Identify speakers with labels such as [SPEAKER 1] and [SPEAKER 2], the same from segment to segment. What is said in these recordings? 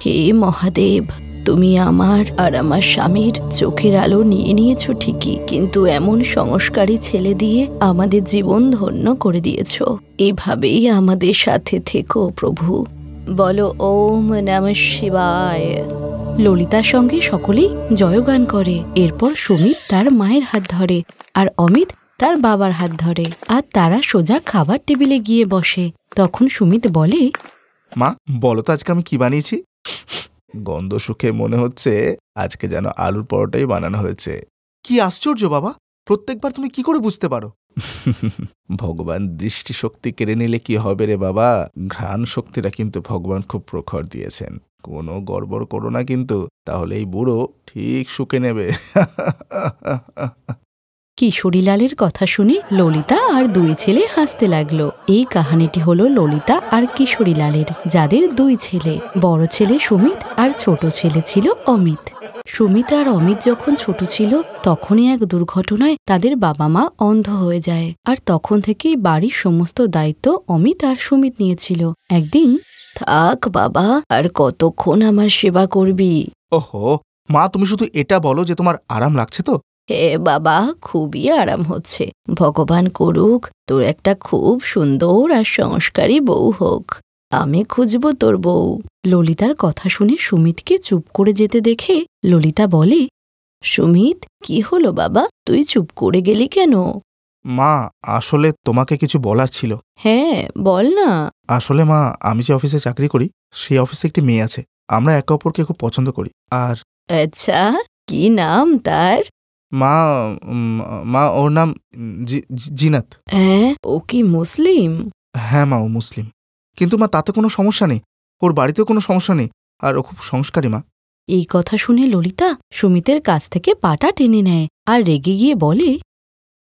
[SPEAKER 1] হে মহাদেব, তুমি আমার আর আমার স্বামীর চোখের আলো নিয়ে নিয়েছো ঠিকই, কিন্তু এমন সংস্কারী ছেলে দিয়ে আমাদের জীবন ধন্য করে দিয়েছ। এভাবেই আমাদের সাথে থেকো প্রভু। বলো ওম নমঃ শিবায়। ললিতার সঙ্গে সকলেই জয়গান করে। এরপর সুমিত তার মায়ের হাত ধরে আর অমিত তার বাবার হাত ধরে, আর তারা সোজা খাবার টেবিলে গিয়ে বসে। তখন সুমিত বলে,
[SPEAKER 2] মা বলো তো আজকে আমি কি বানিয়েছি? গন্ধ শুকে মনে হচ্ছে আজকে যেন আলুর পরোটাই বানানো হয়েছে। কি আশ্চর্য বাবা, প্রত্যেকবার তুমি কি করে বুঝতে পারো? ভগবান দৃষ্টিশক্তি কেড়ে নিলে কি হবে রে বাবা, ঘ্রাণ শক্তিটা কিন্তু ভগবান খুব প্রখর দিয়েছেন। কোনো গড়বড় করো না কিন্তু, তাহলে এই বুড়ো ঠিক শুকে নেবে।
[SPEAKER 1] কিশোরীলালের কথা শুনে ললিতা আর দুই ছেলে হাসতে লাগলো। এই কাহিনীটি হলো ললিতা আর কিশোরীলালের, যাদের দুই ছেলে, বড় ছেলে সুমিত আর ছোট ছেলে ছিল অমিত। সুমিত আর অমিত যখন ছোট ছিল তখনই এক দুর্ঘটনায় তাদের বাবা মা অন্ধ হয়ে যায়, আর তখন থেকেই বাড়ির সমস্ত দায়িত্ব অমিত আর সুমিত নিয়েছিল। একদিন, থাক বাবা, আর কতক্ষণ আমার সেবা করবি?
[SPEAKER 2] ওহো মা, তুমি শুধু এটা বলো যে তোমার আরাম লাগছে তো?
[SPEAKER 1] হে বাবা, খুবই আরাম হচ্ছে। ভগবান করুক তোর একটা খুব সুন্দর আর সংস্কারী বউ হোক। আমি খুঁজব তোর বউ। ললিতার কথা শুনে সুমিতকে চুপ করে যেতে দেখে ললিতা বলে, সুমিত, কি হলো বাবা, তুই চুপ করে গেলি কেন?
[SPEAKER 2] মা আসলে তোমাকে কিছু বলার ছিল।
[SPEAKER 1] হ্যাঁ বল না।
[SPEAKER 2] আসলে মা, আমি যে অফিসে চাকরি করি সেই অফিসে একটি মেয়ে আছে। আমরা একে অপরকে খুব পছন্দ করি। আর
[SPEAKER 1] আচ্ছা, কি নাম তার?
[SPEAKER 2] মা মা ওর নাম জিনাত।
[SPEAKER 1] হ্যাঁ, ও কি মুসলিম?
[SPEAKER 2] হ্যাঁ মা, ও মুসলিম। কিন্তু মা তাতে কোনো সমস্যা নেই, ওর বাড়িতেও কোনো সমস্যা নেই, আর ও খুব সংস্কারী মা।
[SPEAKER 1] এই কথা শুনে ললিতা সুমিতের কাছ থেকে পাটা টেনে নেয় আর রেগে গিয়ে বলে,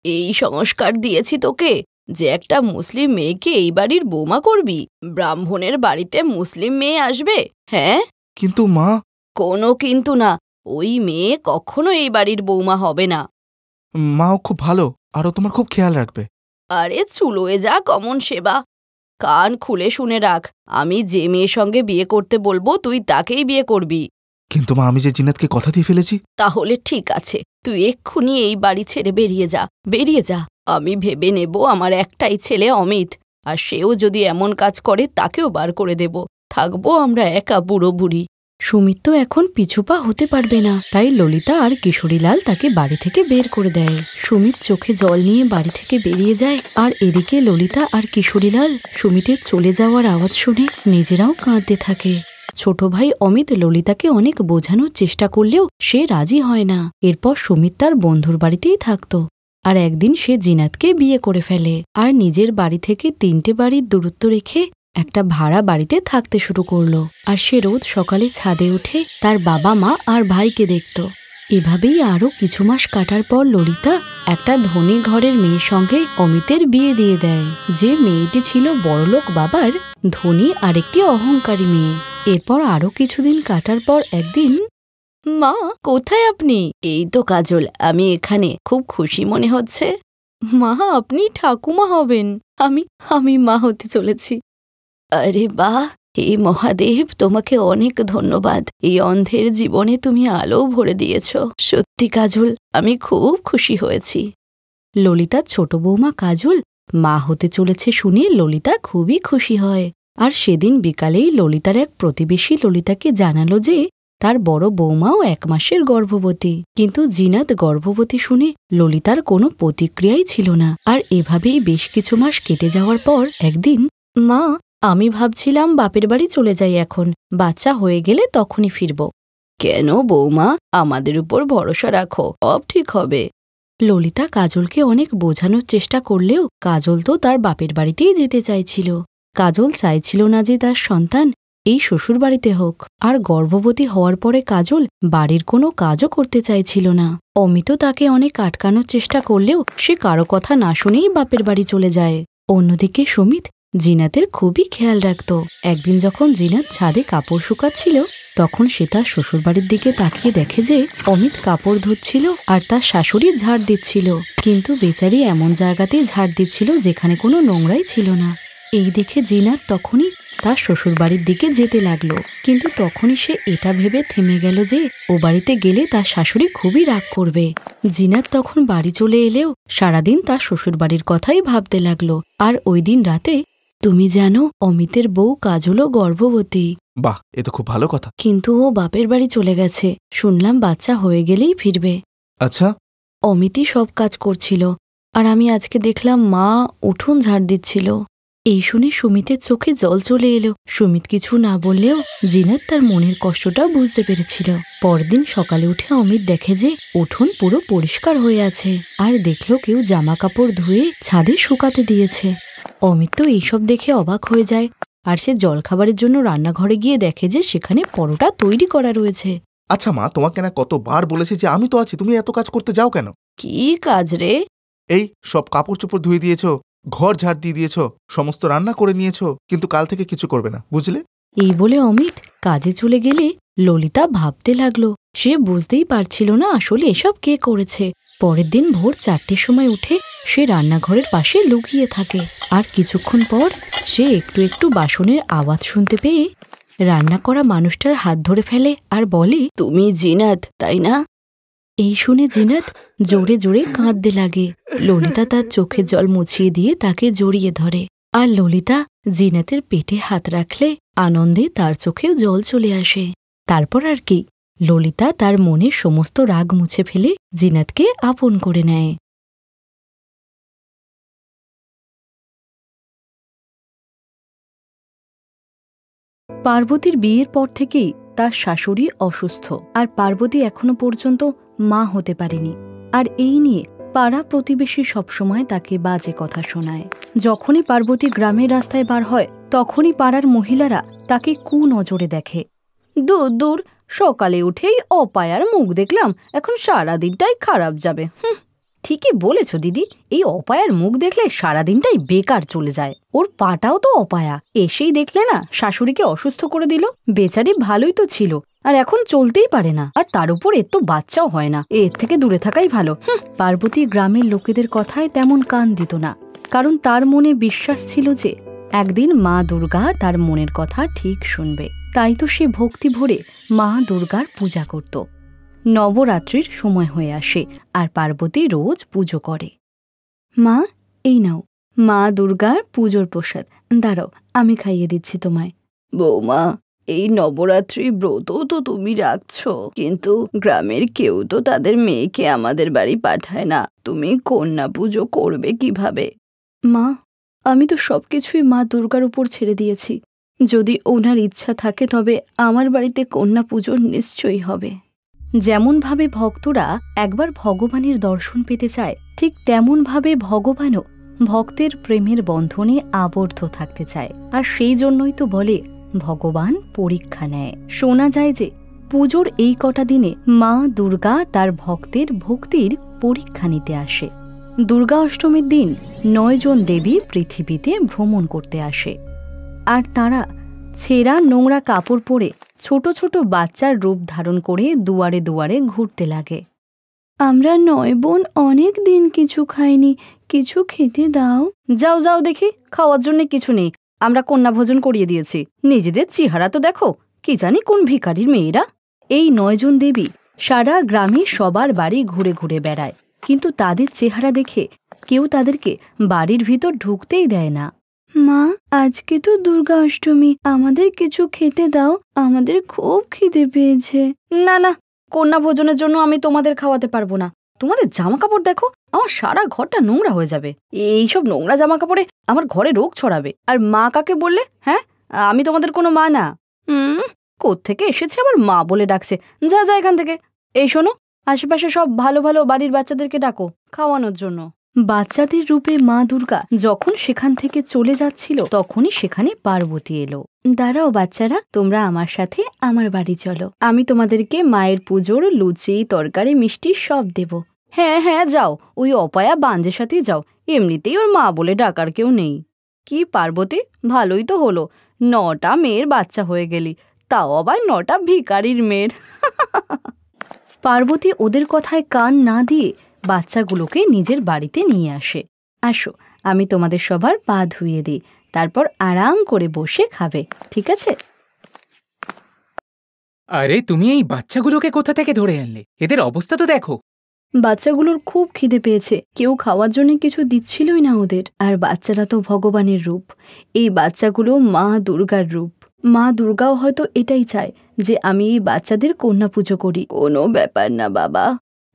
[SPEAKER 1] এই সংস্কার দিয়েছি তোকে যে একটা মুসলিম মেয়েকে এই বাড়ির বৌমা করবি? ব্রাহ্মণের বাড়িতে মুসলিম মেয়ে আসবে? হ্যাঁ,
[SPEAKER 2] কিন্তু মা।
[SPEAKER 1] কোনো কিন্তু না, ওই মেয়ে কখনো এই বাড়ির বৌমা হবে না।
[SPEAKER 2] মা ও খুব ভালো, আর ও তোমার খুব খেয়াল রাখবে।
[SPEAKER 1] আরে চুলোয় যা কমন সেবা। কান খুলে শুনে রাখ, আমি যে মেয়ের সঙ্গে বিয়ে করতে বলবো তুই তাকেই বিয়ে করবি।
[SPEAKER 2] কিন্তু মা, আমি যে জিনাতকে কথা দিয়ে ফেলেছি।
[SPEAKER 1] তাহলে ঠিক আছে, তুই এক্ষুনি এই বাড়ি ছেড়ে বেরিয়ে যা, বেরিয়ে যা। আমি ভেবে নেব আমার একটাই ছেলে অমিত, আর সেও যদি এমন কাজ করে তাকেও বার করে দেব। থাকবো আমরা একা বুড়ো বুড়ি। সুমিত তো এখন পিছুপা হতে পারবে না, তাই ললিতা আর কিশোরীলাল তাকে বাড়ি থেকে বের করে দেয়। সুমিত চোখে জল নিয়ে বাড়ি থেকে বেরিয়ে যায়, আর এদিকে ললিতা আর কিশোরীলাল সুমিতের চলে যাওয়ার আওয়াজ শুনে নিজেরাও কাঁদতে থাকে। ছোট ভাই অমিত ললিতাকে অনেক বোঝানোর চেষ্টা করলেও সে রাজি হয় না। এরপর সুমিত তার বন্ধুর বাড়িতেই থাকত, আর একদিন সে জিনাতকে বিয়ে করে ফেলে আর নিজের বাড়ি থেকে 3টে বাড়ির দূরত্ব রেখে একটা ভাড়া বাড়িতে থাকতে শুরু করলো। আর সে রোজ সকালে ছাদে উঠে তার বাবা মা আর ভাইকে দেখত। এভাবেই আরো কিছু মাস কাটার পর ললিতা একটা ধনী ঘরের মেয়ের সঙ্গে অমিতের বিয়ে দিয়ে দেয়, যে মেয়েটি ছিল বড়লোক বাবার ধনী আরেকটি অহংকারী মেয়ে। এরপর আরো কিছুদিন কাটার পর একদিন, মা কোথায় আপনি? এই তো কাজল, আমি এখানে, খুব খুশি মনে হচ্ছে। মা, আপনি ঠাকুমা হবেন। আমি মা হতে চলেছি। আরে বাহ, হে মহাদেব, তোমাকে অনেক ধন্যবাদ। এই অন্ধের জীবনে তুমি আলো ভরে দিয়েছ। সত্যি কাজল, আমি খুব খুশি হয়েছি। ললিতার ছোট বৌমা কাজল মা হতে চলেছে শুনে ললিতা খুবই খুশি হয়। আর সেদিন বিকালেই ললিতার এক প্রতিবেশী ললিতাকে জানালো যে তার বড় বৌমাও 1 মাসের গর্ভবতী। কিন্তু জিনাত গর্ভবতী শুনে ললিতার কোনো প্রতিক্রিয়াই ছিল না। আর এভাবেই বেশ কিছু মাস কেটে যাওয়ার পর একদিন, মা, আমি ভাবছিলাম বাপের বাড়ি চলে যাই এখন, বাচ্চা হয়ে গেলে তখনই ফিরব। কেন বৌমা, আমাদের উপর ভরসা রাখো, সব ঠিক হবে। ললিতা কাজলকে অনেক বোঝানোর চেষ্টা করলেও কাজল তো তার বাপের বাড়িতেই যেতে চাইছিল। কাজল চাইছিল না যে তার সন্তান এই শ্বশুর বাড়িতে হোক। আর গর্ভবতী হওয়ার পরে কাজল বাড়ির কোনো কাজও করতে চাইছিল না। অমিত তাকে অনেক আটকানোর চেষ্টা করলেও সে কারো কথা না শুনেই বাপের বাড়ি চলে যায়। অন্যদিকে সুমিত জিনাতের খুবই খেয়াল রাখত। একদিন যখন জিনাত ছাদে কাপড় শুকাচ্ছিল তখন সে তার শ্বশুরবাড়ির দিকে তাকিয়ে দেখে যে অমিত কাপড় ধুচ্ছিল আর তার শাশুড়ি ঝাড় দিচ্ছিল, কিন্তু বেচারি এমন জায়গাতেই ঝাড় দিচ্ছিল যেখানে কোনো নোংরাই ছিল না। এই দেখে জিনাত তখনই তার শ্বশুরবাড়ির দিকে যেতে লাগলো। কিন্তু তখনই সে এটা ভেবে থেমে গেল যে ও বাড়িতে গেলে তার শাশুড়ি খুবই রাগ করবে। জিনাত তখন বাড়ি চলে এলেও সারাদিন তার শ্বশুরবাড়ির কথাই ভাবতে লাগলো। আর ওই দিন রাতে, তুমি জানো অমিতের বউ কাজলও গর্ভবতী।
[SPEAKER 2] বাহ, এ তো খুব ভালো কথা।
[SPEAKER 1] কিন্তু ও বাপের বাড়ি চলে গেছে, শুনলাম বাচ্চা হয়ে গেলেই ফিরবে।
[SPEAKER 2] আচ্ছা।
[SPEAKER 1] অমিতই সব কাজ করছিল, আর আমি আজকে দেখলাম মা উঠোন ঝাড় দিচ্ছিল। এই শুনে সুমিতের চোখে জল চলে এলো। সুমিত কিছু না বললেও জিনাত তার মনের কষ্টটা বুঝতে পেরেছিল। পরদিন সকালে উঠে অমিত দেখে যে উঠোন পুরো পরিষ্কার হয়ে আছে, আর দেখলো কেউ জামা কাপড় ধুয়ে ছাদে শুকাতে দিয়েছে। অমিত তো এইসব দেখে অবাক হয়ে যায়, আর সে জলখাবারের জন্য রান্নাঘরে গিয়ে দেখে যে সেখানে পরোটা তৈরি করা রয়েছে।
[SPEAKER 2] আচ্ছা মা, তোমাকে না কতবার বলেছি যে আমি তো আছি, তুমি এত কাজ করতে যাও কেন?
[SPEAKER 1] কি কাজ রে?
[SPEAKER 2] এই সব কাপড় চোপড় ধুয়ে দিয়েছো, ঘর ঝাড় দিয়ে দিয়েছো, সমস্ত রান্না করে নিয়েছো, কিন্তু কাল থেকে কিছু করবে না, বুঝলে?
[SPEAKER 1] এই বলে অমিত কাজে চলে গেলে ললিতা ভাবতে লাগলো। সে বুঝতেই পারছিল না আসলে এসব কে করেছে। পরের দিন ভোর 4টের সময় উঠে সে রান্নাঘরের পাশে লুকিয়ে থাকে, আর কিছুক্ষণ পর সে একটু একটু বাসনের আওয়াজ শুনতে পেয়ে রান্না করা মানুষটার হাত ধরে ফেলে আর বলে, তুমি জিনাত, তাই না? এই শুনে জিনাত জোরে জোরে কাঁদতে লাগে। ললিতা তার চোখে জল মুছিয়ে দিয়ে তাকে জড়িয়ে ধরে, আর ললিতা জিনাতের পেটে হাত রাখলে আনন্দে তার চোখেও জল চলে আসে। তারপর আর কি, ললিতা তার মনের সমস্ত রাগ মুছে ফেলে জিনাতকে আপন করে নেয়। পার্বতীর বিয়ের পর থেকেই তার শাশুড়ি অসুস্থ, আর পার্বতী এখনো পর্যন্ত মা হতে পারেনি। আর এই নিয়ে পাড়া প্রতিবেশী সবসময় তাকে বাজে কথা শোনায়। যখনই পার্বতী গ্রামের রাস্তায় বার হয় তখনই পাড়ার মহিলারা তাকে কুনজরে দেখে। দূর দূর, সকালে উঠেই অপায়ার মুখ দেখলাম, এখন সারাদিনটাই খারাপ যাবে। ঠিকই বলেছ দিদি, এই অপায়ার মুখ দেখলে সারাদিনটাই বেকার চলে যায়। ওর পাটাও তো অপায়া, এসেই দেখলে না শাশুড়িকে অসুস্থ করে দিল। বেচারি ভালোই তো ছিল, আর এখন চলতেই পারে না, আর তার উপর এর তো বাচ্চাও হয় না। এর থেকে দূরে থাকাই ভালো। পার্বতী গ্রামের লোকেদের কথায় তেমন কান দিত না, কারণ তার মনে বিশ্বাস ছিল যে একদিন মা দুর্গা তার মনের কথা ঠিক শুনবে। তাই তো সে ভক্তি ভরে মা দুর্গার পূজা করত। নবরাত্রির সময় হয়ে আসে, আর পার্বতী রোজ পুজো করে। মা, এই নাও মা দুর্গার পুজোর প্রসাদ, দাঁড়াও আমি খাইয়ে দিচ্ছি তোমায়। বৌমা, এই নবরাত্রি ব্রত তো তুমি রাখছ, কিন্তু গ্রামের কেউ তো তাদের মেয়েকে আমাদের বাড়ি পাঠায় না, তুমি কন্যা পুজো করবে কিভাবে? মা, আমি তো সবকিছুই মা দুর্গার উপর ছেড়ে দিয়েছি। যদি ওনার ইচ্ছা থাকে তবে আমার বাড়িতে কন্যা পুজো নিশ্চয়ই হবে। যেমনভাবে ভক্তরা একবার ভগবানের দর্শন পেতে চায়, ঠিক তেমনভাবে ভগবানও ভক্তের প্রেমের বন্ধনে আবদ্ধ থাকতে চায়। আর সেই জন্যই তো বলে ভগবান পরীক্ষা নেয়। শোনা যায় যে পুজোর এই কটা দিনে মা দুর্গা তার ভক্তের ভক্তির পরীক্ষা নিতে আসে। দুর্গা অষ্টমীর দিন 9 জন দেবী পৃথিবীতে ভ্রমণ করতে আসে, আর তারা ছেঁড়া নোংরা কাপড় পরে ছোট ছোট বাচ্চার রূপ ধারণ করে দুয়ারে দুয়ারে ঘুরতে লাগে। আমরা 9 বোন অনেক দিন কিছু খাইনি, কিছু খেতে দাও। যাও যাও দেখি, খাওয়ার জন্য কিছু নেই, আমরা কন্যা ভোজন করিয়ে দিয়েছি। নিজেদের চেহারা তো দেখো, কি জানি কোন ভিখারির মেয়েরা। এই 9 জন দেবী সারা গ্রামে সবার বাড়ি ঘুরে ঘুরে বেড়ায়, কিন্তু তাদের চেহারা দেখে কেউ তাদেরকে বাড়ির ভিতর ঢুকতেই দেয় না। মা, আজকে তো দুর্গা অষ্টমী, আমাদের কিছু খেতে দাও, আমাদের খুব খিদে পেয়েছে। না না, কন্যা ভোজনের জন্য আমি তোমাদের খাওয়াতে পারবো না। তোমাদের জামা কাপড় দেখো, আমার সারা ঘরটা নোংরা হয়ে যাবে। এইসব নোংরা জামা কাপড়ে আমার ঘরে রোগ ছড়াবে। আর মা কাকে বললে? হ্যাঁ, আমি তোমাদের কোনো মা না। কোত্থেকে এসেছে আবার মা বলে ডাকছে। যা যা এখান থেকে। এই শোনো, আশেপাশে সব ভালো ভালো বাড়ির বাচ্চাদেরকে ডাকো খাওয়ানোর জন্য। বাচ্চাদের রূপে মা দুর্গা যখন সেখান থেকে চলে যাচ্ছিল তখনই সেখানে পার্বতী এলো। দাঁড়াও বাচ্চারা, তোমরা আমার সাথে আমার বাড়ি চলো, আমি তোমাদেরকে মায়ের পুজোর লুচি তরকারি মিষ্টি সব দেব। হ্যাঁ হ্যাঁ যাও, ওই অপায়া বাঞ্জের সাথেই যাও, এমনিতেই ওর মা বলে ডাকার কেউ নেই। কি পার্বতী, ভালোই তো হলো, 9টা মেয়ের বাচ্চা হয়ে গেলি, তাও আবার 9টা ভিখারির মেয়ের। পার্বতী ওদের কথায় কান না দিয়ে বাচ্চাগুলোকে নিজের বাড়িতে নিয়ে আসে। আসো, আমি তোমাদের সবার পা ধুইয়ে দিই, তারপর আরাম করে বসে খাবে, ঠিক আছে?
[SPEAKER 3] আরে তুমি এই বাচ্চাগুলোকে কোথা থেকে ধরে আনলে? এদের অবস্থা তো দেখো।
[SPEAKER 1] বাচ্চাগুলোর খুব খিদে পেয়েছে, কেউ খাওয়ার জন্য কিছু দিচ্ছিলই না ওদের। আর বাচ্চারা তো ভগবানের রূপ, এই বাচ্চাগুলো মা দুর্গার রূপ। মা দুর্গাও হয়তো এটাই চায় যে আমি এই বাচ্চাদের কন্যা পুজো করি। কোনো ব্যাপার না বাবা,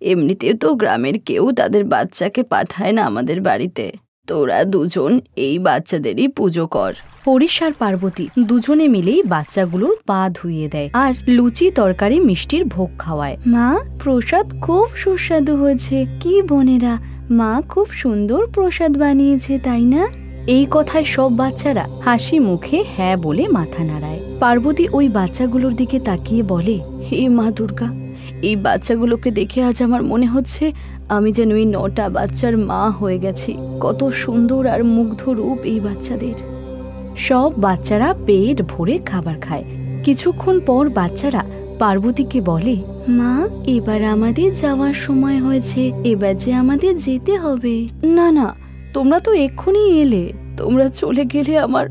[SPEAKER 1] এমনিতেও তো গ্রামের কেউ তাদের বাচ্চাকে পাঠায় না আমাদের বাড়িতে। তোরা দুজন এই বাচ্চাদেরই পুজো কর। হরিশ আর পার্বতী দুজনে মিলেই বাচ্চাগুলোর পা ধুইয়ে দেয় আর লুচি তরকারি মিষ্টির ভোগ খাওয়ায়। মা, প্রসাদ খুব সুস্বাদু হয়েছে। কি বোনেরা, মা খুব সুন্দর প্রসাদ বানিয়েছে, তাই না? এই কথায় সব বাচ্চারা হাসি মুখে হ্যাঁ বলে মাথা নাড়ায়। পার্বতী ওই বাচ্চাগুলোর দিকে তাকিয়ে বলে, হে মা দুর্গা, এই বাচ্চাগুলোকে দেখে আজ আমার মনে হচ্ছে আমি যেন এই 9টা বাচ্চার মা হয়ে গেছি। কত সুন্দর আর মুগ্ধ রূপ এই বাচ্চাদের। সব বাচ্চারা পেট ভরে খাবার খায়। কিছুক্ষণ পর বাচ্চারা পার্বতীকে বলে, মা, এবার আমাদের যাওয়ার সময় হয়েছে, এবার যে আমাদের যেতে হবে। না না, তোমরা তো এক্ষুনি এলে, তোমরা চলে গেলে আমার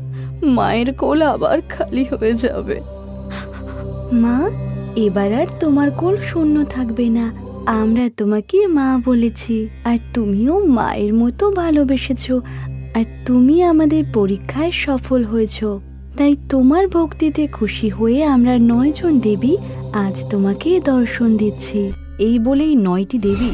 [SPEAKER 1] মায়ের কোল আবার খালি হয়ে যাবে। মা, এবার আর তোমার কোল শূন্য থাকবে না। আমরা তোমাকে মা বলেছি, আর তুমিও মায়ের মতো ভালোবেসেছো, আর তুমি আমাদের পরীক্ষায় সফল হয়েছ। তাই তোমার ভক্তিতে খুশি হয়ে আমরা 9 জন দেবী আজ তোমাকে দর্শন দিচ্ছি। এই বলেই 9টি দেবী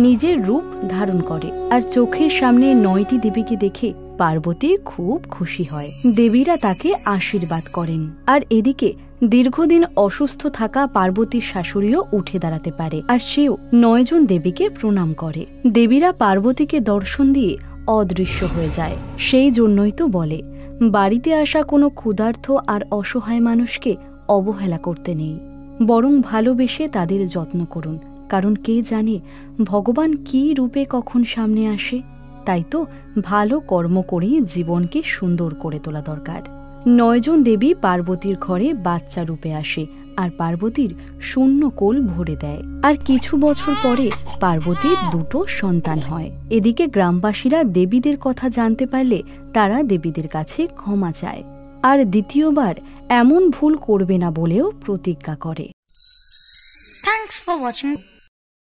[SPEAKER 1] নিজের রূপ ধারণ করে, আর চোখের সামনে 9টি দেবীকে দেখে পার্বতী খুব খুশি হয়। দেবীরা তাকে আশীর্বাদ করেন। আর এদিকে দীর্ঘদিন অসুস্থ থাকা পার্বতীর শাশুড়িও উঠে দাঁড়াতে পারে, আর সেও 9 জন দেবীকে প্রণাম করে। দেবীরা পার্বতীকে দর্শন দিয়ে অদৃশ্য হয়ে যায়। সেই জন্যই তো বলে, বাড়িতে আসা কোনো ক্ষুধার্ত আর অসহায় মানুষকে অবহেলা করতে নেই, বরং ভালোবেসে তাদের যত্ন করুন। কারণ কে জানে ভগবান কী রূপে কখন সামনে আসে। তাই তো ভালো কর্ম করে জীবনকে সুন্দর করে তোলা দরকার। 9 জন দেবী পার্বতীর ঘরে বাচ্চা রূপে আসে আর পার্বতীর শূন্য কোল ভরে দেয়। আর কিছু বছর পরে পার্বতীর 2টো সন্তান হয়। এদিকে গ্রামবাসীরা দেবীদের কথা জানতে পারলে তারা দেবীদের কাছে ক্ষমা চায় আর দ্বিতীয়বার এমন ভুল করবে না বলেও প্রতিজ্ঞা করে।
[SPEAKER 4] Thanks for watching.